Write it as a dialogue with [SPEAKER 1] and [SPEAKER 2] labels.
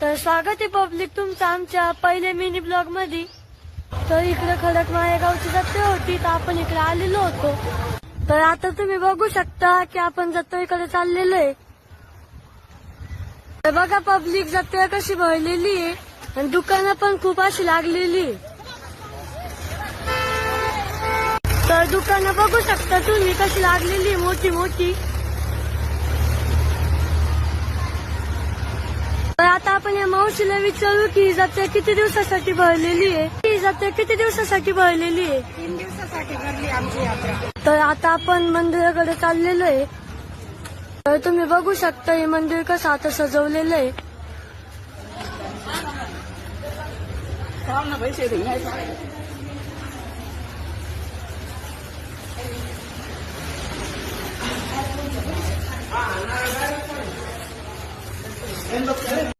[SPEAKER 1] तर स्वागत आहे पब्लिक तुमचं आमच्या पहिले मिनी ब्लॉग मध्ये। तर इकडे खडक माळेगावची जत्रा होती तर आपण इकडे आलेलो होतो। तर आता तुम्ही बघू शकता की आपण जत्रेकडे चाललेलो आहे। तर बघा पब्लिक जत्रा कशी भरलेली आहे आणि दुकानं पण खूप अशी लागलेली आहे। तर दुकानं बघू शकता तुम्ही कशी लागलेली आहे, मोठी मोठी। तर आता आपण या मावशीला विचारू की ही जत्रा किती दिवसासाठी भरलेली आहे। ही जत्रा किती दिवसासाठी भरलेली आहे?
[SPEAKER 2] 3 दिवसासाठी भरली आमची यात्रा।
[SPEAKER 1] तर आता आपण मंदिराकडे चाललेलो आहे। तर तुम्ही बघू शकता हे मंदिर कसं आता सजवलेलं आहे।